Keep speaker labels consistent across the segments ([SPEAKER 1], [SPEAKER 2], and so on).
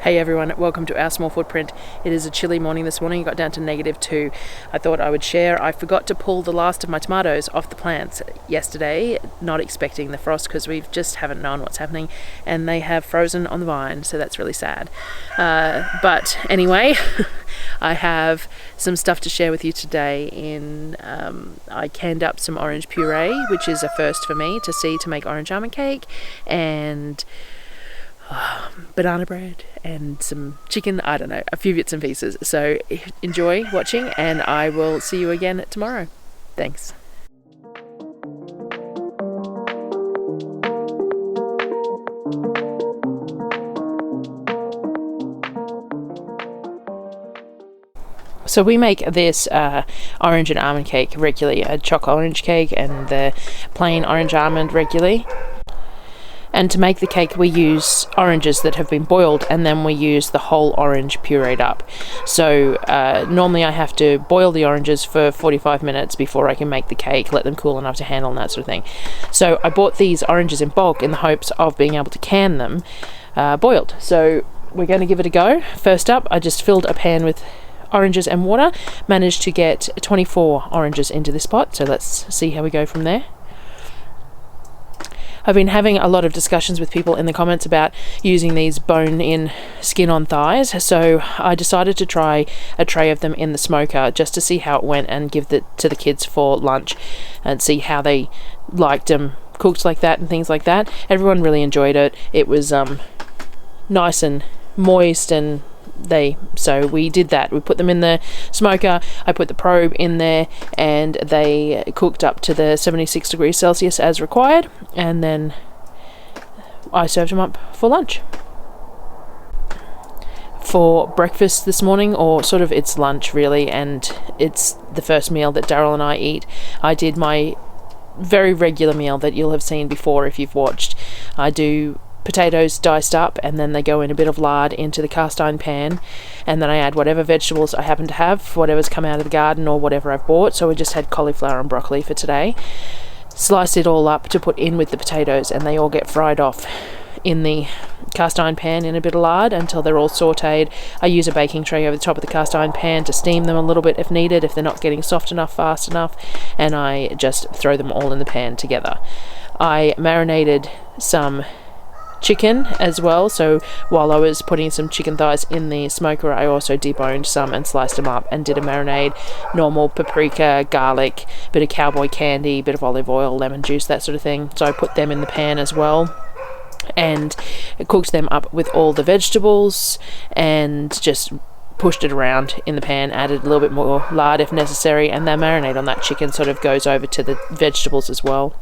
[SPEAKER 1] Hey everyone, welcome to our small footprint. It is a chilly morning this morning. It got down to -2. I thought I would share. I forgot to pull the last of my tomatoes off the plants yesterday, not expecting the frost because we just haven't known what's happening, and they have frozen on the vine, so that's really sad. But anyway, I have some stuff to share with you today. I canned up some orange puree, which is a first for me to make orange almond cake, and banana bread and some chicken, I don't know, a few bits and pieces. So enjoy watching, and I will see you again tomorrow. Thanks. So we make this orange and almond cake regularly, a chocolate orange cake and the plain orange almond regularly. And to make the cake we use oranges that have been boiled, and then we use the whole orange pureed up. So normally I have to boil the oranges for 45 minutes before I can make the cake, let them cool enough to handle and that sort of thing. So I bought these oranges in bulk in the hopes of being able to can them boiled. So we're going to give it a go. First up, I just filled a pan with oranges and water, managed to get 24 oranges into this pot, so let's see how we go from there. I've been having a lot of discussions with people in the comments about using these bone-in, skin-on thighs, so I decided to try a tray of them in the smoker just to see how it went and give it to the kids for lunch and see how they liked them cooked like that and things like that. Everyone really enjoyed it. It was nice and moist, and so we did that. We put them in the smoker. I put the probe in there, and they cooked up to the 76 degrees Celsius as required, and then I served them up for lunch. For breakfast this morning, or sort of it's lunch really, and it's the first meal that Darryl and I eat, I did my very regular meal that you'll have seen before if you've watched. I do potatoes diced up, and then they go in a bit of lard into the cast iron pan, and then I add whatever vegetables I happen to have, whatever's come out of the garden or whatever I've bought. So we just had cauliflower and broccoli for today. Slice it all up to put in with the potatoes, and they all get fried off in the cast iron pan in a bit of lard until they're all sauteed. I use a baking tray over the top of the cast iron pan to steam them a little bit if needed, if they're not getting soft enough fast enough, and I just throw them all in the pan together. I marinated some chicken as well, so while I was putting some chicken thighs in the smoker, I also deboned some and sliced them up and did a marinade, normal paprika, garlic, bit of cowboy candy, bit of olive oil, lemon juice, that sort of thing. So I put them in the pan as well and cooked them up with all the vegetables and just pushed it around in the pan, added a little bit more lard if necessary, and the marinade on that chicken sort of goes over to the vegetables as well.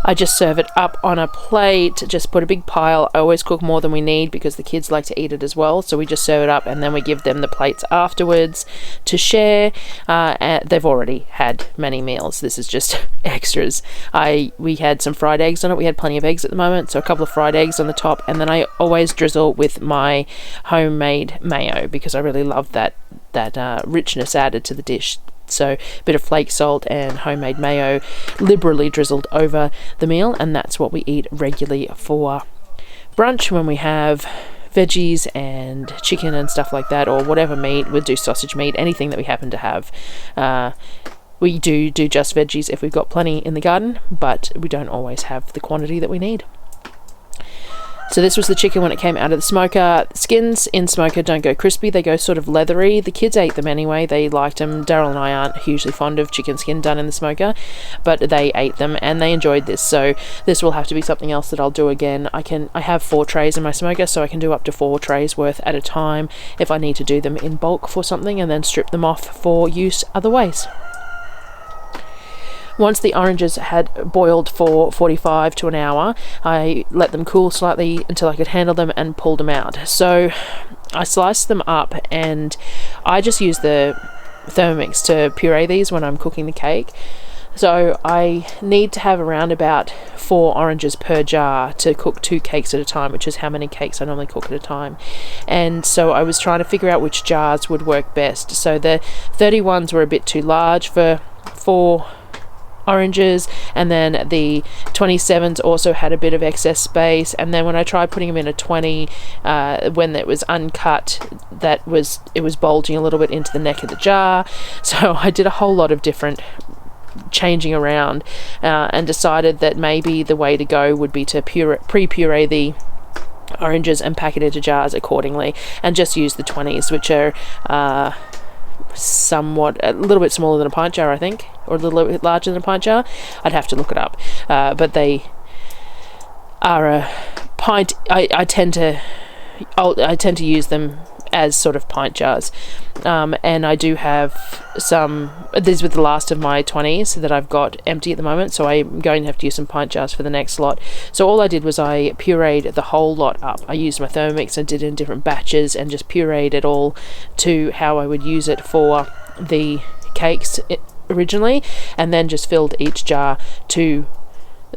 [SPEAKER 1] I just serve it up on a plate, just put a big pile. I always cook more than we need because the kids like to eat it as well, so we just serve it up and then we give them the plates afterwards to share. They've already had many meals. This is just extras. We had some fried eggs on it. We had plenty of eggs at the moment, so a couple of fried eggs on the top, and then I always drizzle with my homemade mayo because I really love that richness added to the dish. So a bit of flake salt and homemade mayo liberally drizzled over the meal, and that's what we eat regularly for brunch when we have veggies and chicken and stuff like that, or whatever meat. We'll do sausage meat, anything that we happen to have. We do just veggies if we've got plenty in the garden, but we don't always have the quantity that we need. So this was the chicken when it came out of the smoker. Skins in smoker don't go crispy, they go sort of leathery. The kids ate them anyway, they liked them. Darryl and I aren't hugely fond of chicken skin done in the smoker, but they ate them and they enjoyed this. So this will have to be something else that I'll do again. I have 4 trays in my smoker, so I can do up to 4 trays worth at a time if I need to do them in bulk for something, and then strip them off for use other ways. Once the oranges had boiled for 45 to an hour, I let them cool slightly until I could handle them and pulled them out. So I sliced them up, and I just use the Thermomix to puree these when I'm cooking the cake. So I need to have around about 4 oranges per jar to cook 2 cakes at a time, which is how many cakes I normally cook at a time. And so I was trying to figure out which jars would work best. So the 31s were a bit too large for 4 oranges, and then the 27s also had a bit of excess space. And then when I tried putting them in a 20, when it was uncut, it was bulging a little bit into the neck of the jar. So I did a whole lot of different changing around, and decided that maybe the way to go would be to pre-puree the oranges and pack it into jars accordingly, and just use the 20s, which are a little bit smaller than a pint jar, I think, or a little bit larger than a pint jar. I'd have to look it up, but they are a pint. I tend to use them as sort of pint jars, and I do have some. These were the last of my 20s that I've got empty at the moment, so I'm going to have to use some pint jars for the next lot. So all I did was I pureed the whole lot up. I used my Thermomix, I did it in different batches, and just pureed it all to how I would use it for the cakes originally, and then just filled each jar to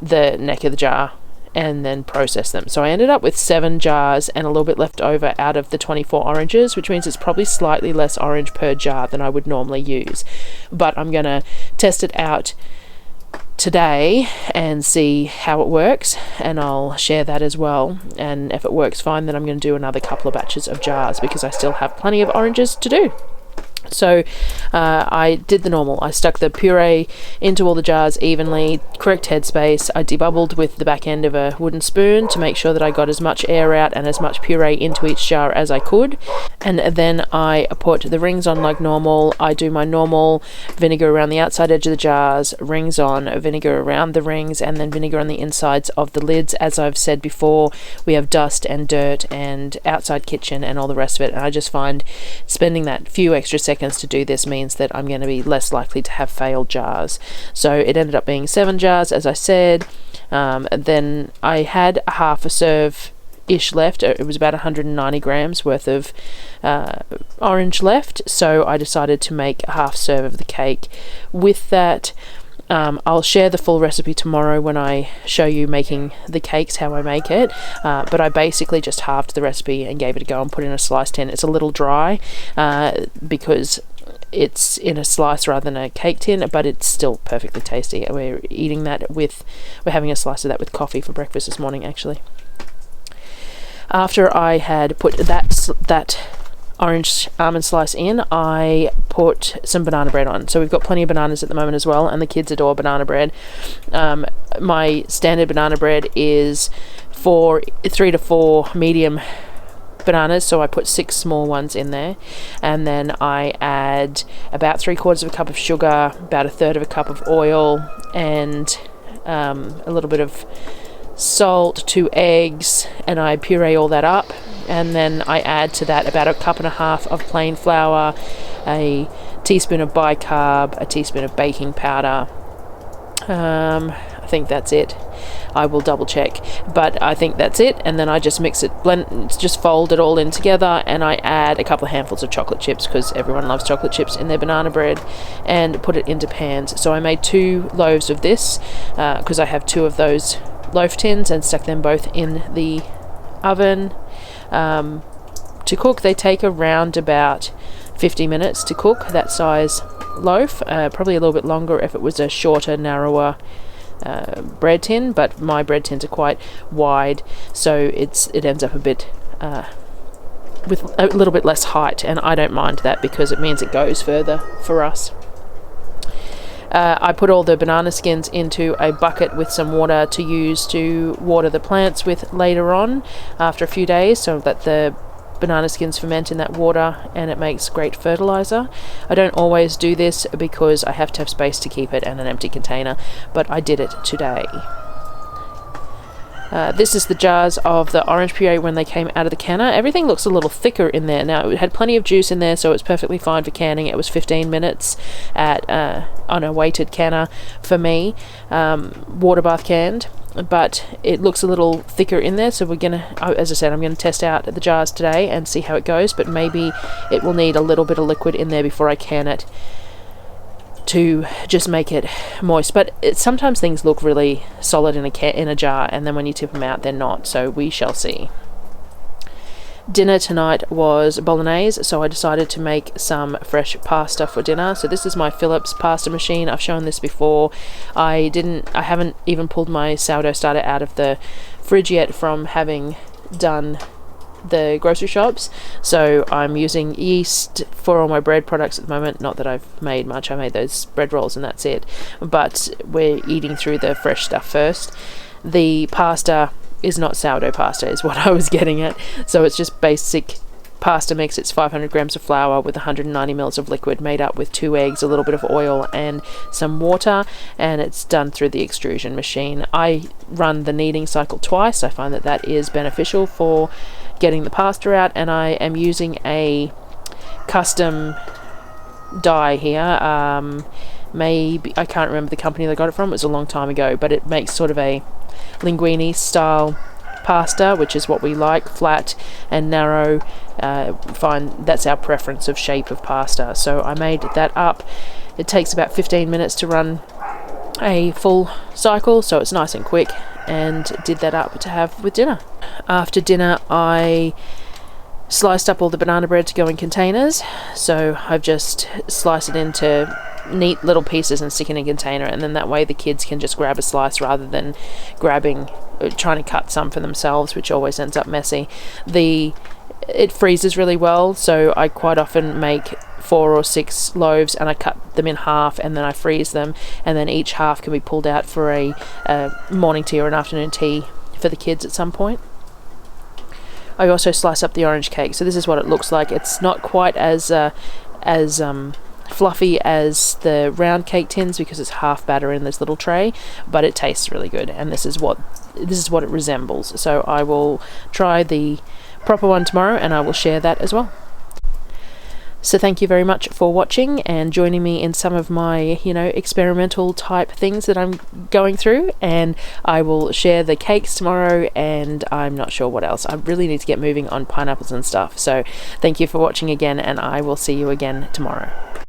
[SPEAKER 1] the neck of the jar and then process them. So I ended up with 7 jars and a little bit left over out of the 24 oranges, which means it's probably slightly less orange per jar than I would normally use. But I'm going to test it out today and see how it works, and I'll share that as well. And if it works fine, then I'm going to do another couple of batches of jars, because I still have plenty of oranges to do. So I did the normal. I stuck the puree into all the jars evenly, correct headspace. I debubbled with the back end of a wooden spoon to make sure that I got as much air out and as much puree into each jar as I could. And then I put the rings on like normal. I do my normal vinegar around the outside edge of the jars, rings on, vinegar around the rings, and then vinegar on the insides of the lids. As I've said before, we have dust and dirt and outside kitchen and all the rest of it, and I just find spending that few extra seconds to do this means that I'm going to be less likely to have failed jars. So it ended up being 7 jars, as I said. Then I had a half a serve ish left. It was about 190 grams worth of orange left, so I decided to make a half serve of the cake. With that, I'll share the full recipe tomorrow when I show you making the cakes, how I make it, but I basically just halved the recipe and gave it a go and put it in a slice tin. It's a little dry because it's in a slice rather than a cake tin, but it's still perfectly tasty. We're having a slice of that with coffee for breakfast this morning, actually. After I had put that orange almond slice in, I put some banana bread on. So we've got plenty of bananas at the moment as well, and the kids adore banana bread. My standard banana bread is for 3 to 4 medium bananas, so I put 6 small ones in there, and then I add about 3/4 of a cup of sugar, about 1/3 of a cup of oil, and a little bit of salt, 2 eggs, and I puree all that up. And then I add to that about 1.5 cups of plain flour, a teaspoon of bicarb, a teaspoon of baking powder. I think that's it. I will double check, but I think that's it. And then I just mix it, just fold it all in together, and I add a couple of handfuls of chocolate chips, because everyone loves chocolate chips in their banana bread, and put it into pans. So I made 2 loaves of this because I have 2 of those loaf tins, and stuck them both in the oven to cook. They take around about 50 minutes to cook, that size loaf, probably a little bit longer if it was a shorter, narrower bread tin, but my bread tins are quite wide, so it ends up a bit with a little bit less height, and I don't mind that because it means it goes further for us. I put all the banana skins into a bucket with some water to use to water the plants with later on after a few days, so that the banana skins ferment in that water and it makes great fertilizer. I don't always do this because I have to have space to keep it and an empty container, but I did it today. This is the jars of the orange puree when they came out of the canner. Everything looks a little thicker in there. Now, it had plenty of juice in there, so it's perfectly fine for canning. It was 15 minutes on a weighted canner for me, water bath canned, but it looks a little thicker in there, so we're gonna, as I said, I'm gonna test out the jars today and see how it goes, but maybe it will need a little bit of liquid in there before I can it to just make it moist. But sometimes things look really solid in a jar, and then when you tip them out they're not, so we shall see. Dinner tonight was bolognese, so I decided to make some fresh pasta for dinner. So this is my Phillips pasta machine. I've shown this before. I haven't even pulled my sourdough starter out of the fridge yet from having done the grocery shops, so I'm using yeast for all my bread products at the moment. Not that I've made much, I made those bread rolls and that's it, but we're eating through the fresh stuff first. The pasta is not sourdough pasta is what I was getting at, so it's just basic pasta mix. It's 500 grams of flour with 190 mils of liquid made up with 2 eggs, a little bit of oil and some water, and it's done through the extrusion machine. I run the kneading cycle twice. I find that that is beneficial for getting the pasta out, and I am using a custom die here. Maybe, I can't remember the company they got it from, it was a long time ago, but it makes sort of a linguine style pasta, which is what we like, flat and narrow. Find that's our preference of shape of pasta, so I made that up. It takes about 15 minutes to run a full cycle, so it's nice and quick, and did that up to have with dinner. After dinner I sliced up all the banana bread to go in containers, so I've just sliced it into neat little pieces and stick in a container, and then that way the kids can just grab a slice rather than trying to cut some for themselves, which always ends up messy. It freezes really well, so I quite often make 4 or 6 loaves and I cut them in half and then I freeze them, and then each half can be pulled out for a morning tea or an afternoon tea for the kids at some point. I also slice up the orange cake, so this is what it looks like. It's not quite as fluffy as the round cake tins because it's half batter in this little tray, but it tastes really good, and this is what it resembles. So I will try the proper one tomorrow and I will share that as well. So thank you very much for watching and joining me in some of my, experimental type things that I'm going through, and I will share the cakes tomorrow, and I'm not sure what else. I really need to get moving on pineapples and stuff. So thank you for watching again, and I will see you again tomorrow.